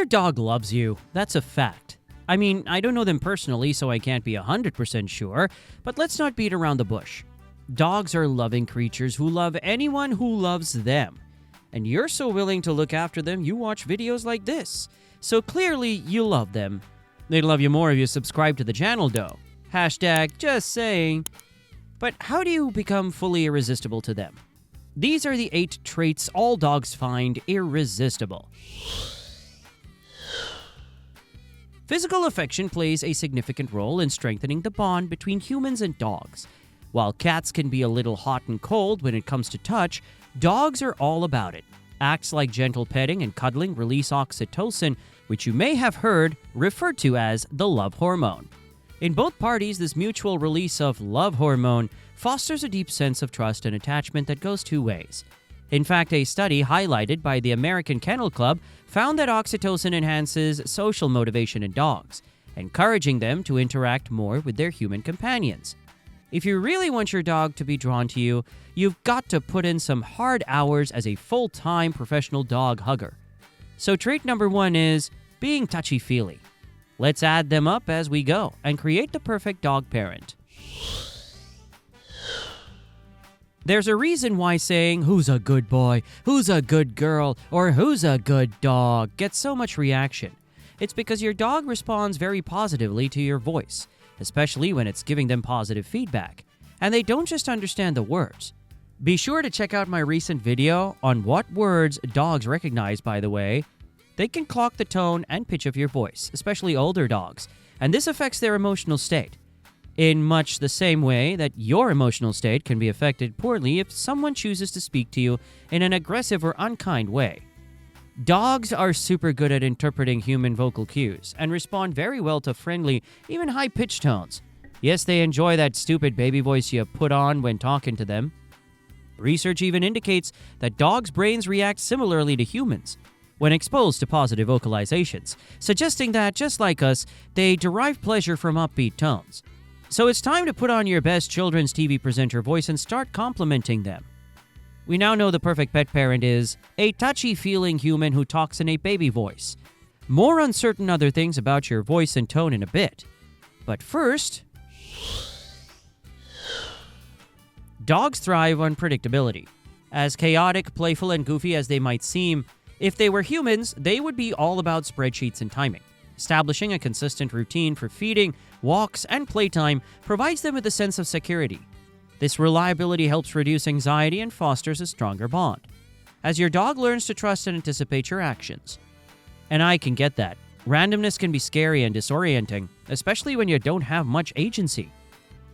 Your dog loves you. That's a fact. I mean, I don't know them personally, so I can't be 100% sure, but let's not beat around the bush. Dogs are loving creatures who love anyone who loves them. And you're so willing to look after them, you watch videos like this. So clearly, you love them. They'd love you more if you subscribe to the channel, though. Hashtag just saying. But how do you become fully irresistible to them? These are the 8 traits all dogs find irresistible. Physical affection plays a significant role in strengthening the bond between humans and dogs. While cats can be a little hot and cold when it comes to touch, dogs are all about it. Acts like gentle petting and cuddling release oxytocin, which you may have heard referred to as the love hormone. In both parties, this mutual release of love hormone fosters a deep sense of trust and attachment that goes 2 ways. In fact, a study highlighted by the American Kennel Club found that oxytocin enhances social motivation in dogs, encouraging them to interact more with their human companions. If you really want your dog to be drawn to you, you've got to put in some hard hours as a full-time professional dog hugger. So trait number 1 is being touchy-feely. Let's add them up as we go and create the perfect dog parent. There's a reason why saying, "Who's a good boy?" "Who's a good girl?" or "Who's a good dog?" gets so much reaction. It's because your dog responds very positively to your voice, especially when it's giving them positive feedback. And they don't just understand the words. Be sure to check out my recent video on what words dogs recognize, by the way. They can clock the tone and pitch of your voice, especially older dogs, and this affects their emotional state. In much the same way that your emotional state can be affected poorly if someone chooses to speak to you in an aggressive or unkind way. Dogs are super good at interpreting human vocal cues and respond very well to friendly, even high-pitched tones. Yes, they enjoy that stupid baby voice you put on when talking to them. Research even indicates that dogs' brains react similarly to humans when exposed to positive vocalizations, suggesting that, just like us, they derive pleasure from upbeat tones. So it's time to put on your best children's TV presenter voice and start complimenting them. We now know the perfect pet parent is a touchy-feeling human who talks in a baby voice. More on certain other things about your voice and tone in a bit. But first, dogs thrive on predictability. As chaotic, playful, and goofy as they might seem, if they were humans, they would be all about spreadsheets and timing. Establishing a consistent routine for feeding, walks, and playtime provides them with a sense of security. This reliability helps reduce anxiety and fosters a stronger bond, as your dog learns to trust and anticipate your actions. And I can get that. Randomness can be scary and disorienting, especially when you don't have much agency.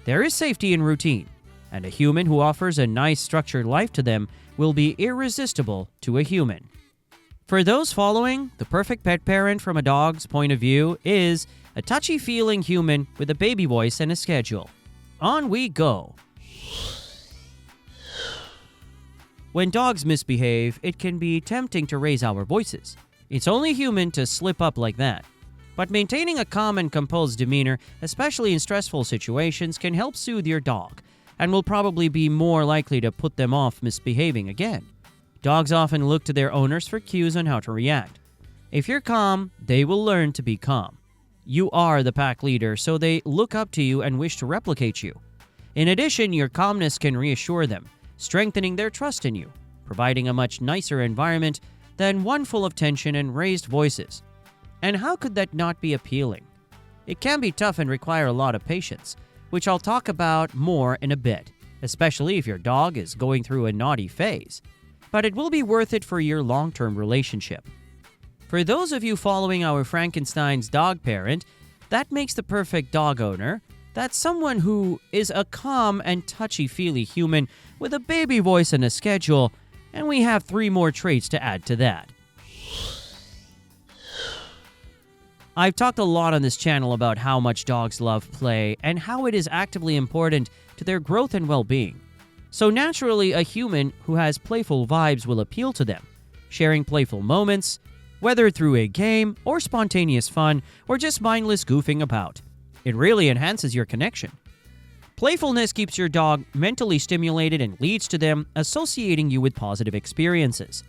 There is safety in routine, and a human who offers a nice, structured life to them will be irresistible to a human. For those following, the perfect pet parent from a dog's point of view is a touchy-feeling human with a baby voice and a schedule. On we go. When dogs misbehave, it can be tempting to raise our voices. It's only human to slip up like that. But maintaining a calm and composed demeanor, especially in stressful situations, can help soothe your dog and will probably be more likely to put them off misbehaving again. Dogs often look to their owners for cues on how to react. If you're calm, they will learn to be calm. You are the pack leader, so they look up to you and wish to replicate you. In addition, your calmness can reassure them, strengthening their trust in you, providing a much nicer environment than one full of tension and raised voices. And how could that not be appealing? It can be tough and require a lot of patience, which I'll talk about more in a bit, especially if your dog is going through a naughty phase. But it will be worth it for your long-term relationship. For those of you following our Frankenstein's dog parent, that makes the perfect dog owner. That's someone who is a calm and touchy-feely human with a baby voice and a schedule, and we have 3 more traits to add to that. I've talked a lot on this channel about how much dogs love play and how it is actively important to their growth and well-being. So naturally, a human who has playful vibes will appeal to them, sharing playful moments, whether through a game or spontaneous fun or just mindless goofing about. It really enhances your connection. Playfulness keeps your dog mentally stimulated and leads to them associating you with positive experiences.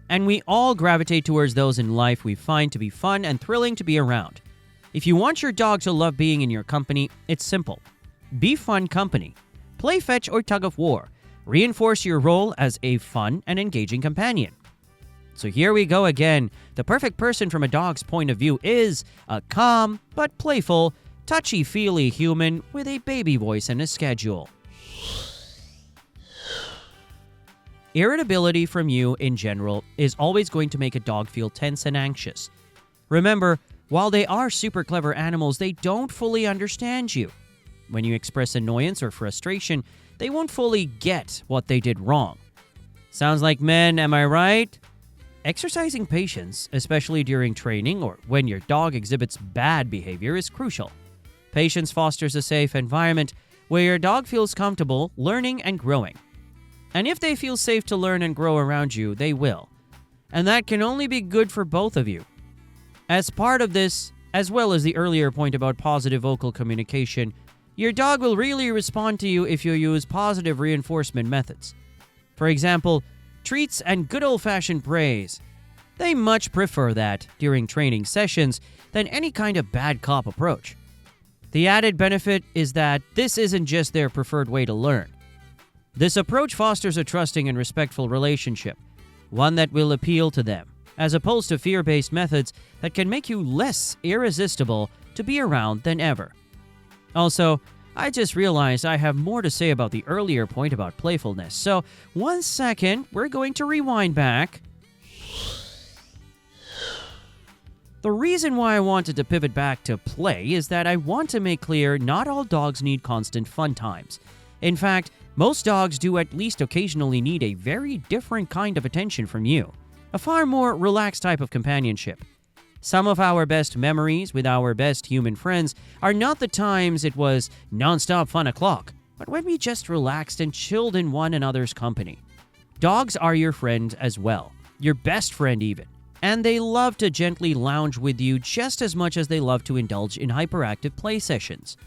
And we all gravitate towards those in life we find to be fun and thrilling to be around. If you want your dog to love being in your company, it's simple. Be fun company. Play fetch or tug of war. Reinforce your role as a fun and engaging companion. So here we go again. The perfect person from a dog's point of view is a calm but playful, touchy-feely human with a baby voice and a schedule. Irritability from you in general is always going to make a dog feel tense and anxious. Remember, while they are super clever animals, they don't fully understand you. When you express annoyance or frustration, they won't fully get what they did wrong. Sounds like men, am I right? Exercising patience, especially during training or when your dog exhibits bad behavior, is crucial. Patience fosters a safe environment where your dog feels comfortable learning and growing. And if they feel safe to learn and grow around you, they will. And that can only be good for both of you. As part of this, as well as the earlier point about positive vocal communication, your dog will really respond to you if you use positive reinforcement methods. For example, treats and good old-fashioned praise. They much prefer that during training sessions than any kind of bad cop approach. The added benefit is that this isn't just their preferred way to learn. This approach fosters a trusting and respectful relationship, one that will appeal to them, as opposed to fear-based methods that can make you less irresistible to be around than ever. Also, I just realized I have more to say about the earlier point about playfulness, so 1 second, we're going to rewind back. The reason why I wanted to pivot back to play is that I want to make clear not all dogs need constant fun times. In fact, most dogs do at least occasionally need a very different kind of attention from you, a far more relaxed type of companionship. Some of our best memories with our best human friends are not the times it was non-stop fun o'clock, but when we just relaxed and chilled in one another's company. Dogs are your friend as well, your best friend even, and they love to gently lounge with you just as much as they love to indulge in hyperactive play sessions.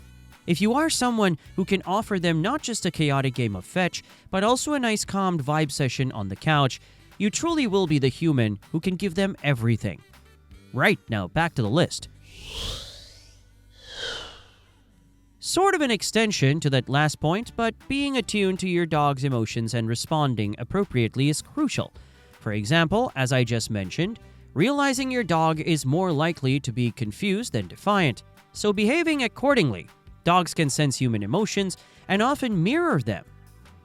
If you are someone who can offer them not just a chaotic game of fetch, but also a nice calmed vibe session on the couch, you truly will be the human who can give them everything. Right, now back to the list. Sort of an extension to that last point, but being attuned to your dog's emotions and responding appropriately is crucial. For example, as I just mentioned, realizing your dog is more likely to be confused than defiant, so behaving accordingly. Dogs can sense human emotions and often mirror them.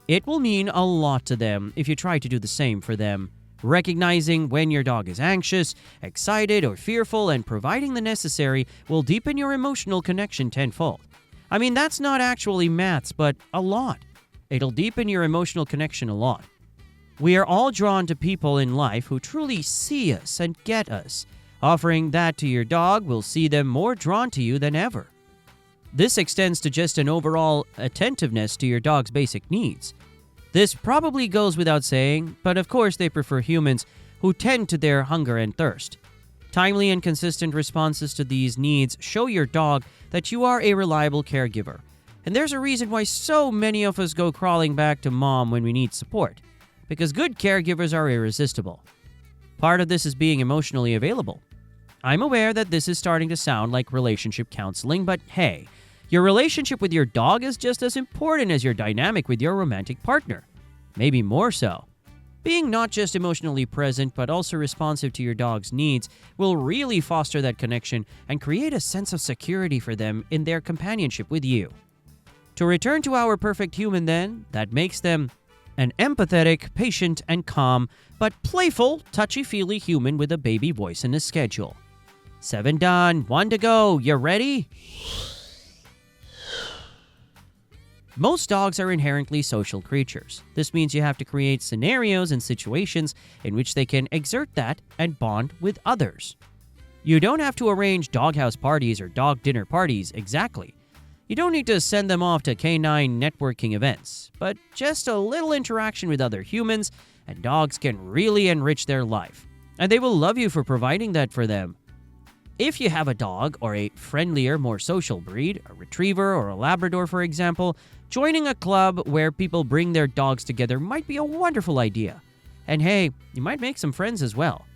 It will mean a lot to them if you try to do the same for them. Recognizing when your dog is anxious, excited, or fearful and providing the necessary will deepen your emotional connection tenfold. I mean, that's not actually maths, but a lot. It'll deepen your emotional connection a lot. We are all drawn to people in life who truly see us and get us. Offering that to your dog will see them more drawn to you than ever. This extends to just an overall attentiveness to your dog's basic needs. This probably goes without saying, but of course they prefer humans who tend to their hunger and thirst. Timely and consistent responses to these needs show your dog that you are a reliable caregiver. And there's a reason why so many of us go crawling back to mom when we need support. Because good caregivers are irresistible. Part of this is being emotionally available. I'm aware that this is starting to sound like relationship counseling, but hey, your relationship with your dog is just as important as your dynamic with your romantic partner. Maybe more so. Being not just emotionally present, but also responsive to your dog's needs will really foster that connection and create a sense of security for them in their companionship with you. To return to our perfect human then, that makes them an empathetic, patient, and calm, but playful, touchy-feely human with a baby voice and a schedule. 7 done, 1 to go. You ready? Most dogs are inherently social creatures. This means you have to create scenarios and situations in which they can exert that and bond with others. You don't have to arrange doghouse parties or dog dinner parties exactly. You don't need to send them off to canine networking events, but just a little interaction with other humans and dogs can really enrich their life, and they will love you for providing that for them. If you have a dog or a friendlier, more social breed, a retriever or a Labrador for example, joining a club where people bring their dogs together might be a wonderful idea. And hey, you might make some friends as well.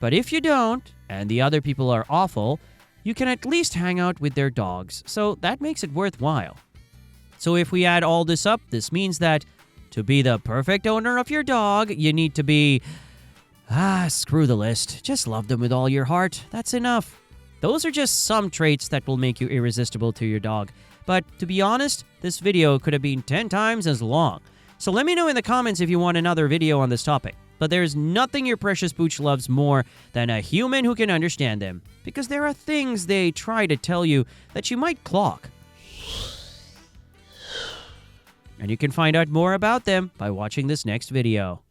But if you don't, and the other people are awful, you can at least hang out with their dogs, so that makes it worthwhile. So if we add all this up, this means that to be the perfect owner of your dog, you need to be... screw the list. Just love them with all your heart. That's enough. Those are just some traits that will make you irresistible to your dog. But to be honest, this video could have been 10 times as long. So let me know in the comments if you want another video on this topic. But there's nothing your precious pooch loves more than a human who can understand them. Because there are things they try to tell you that you might clock. And you can find out more about them by watching this next video.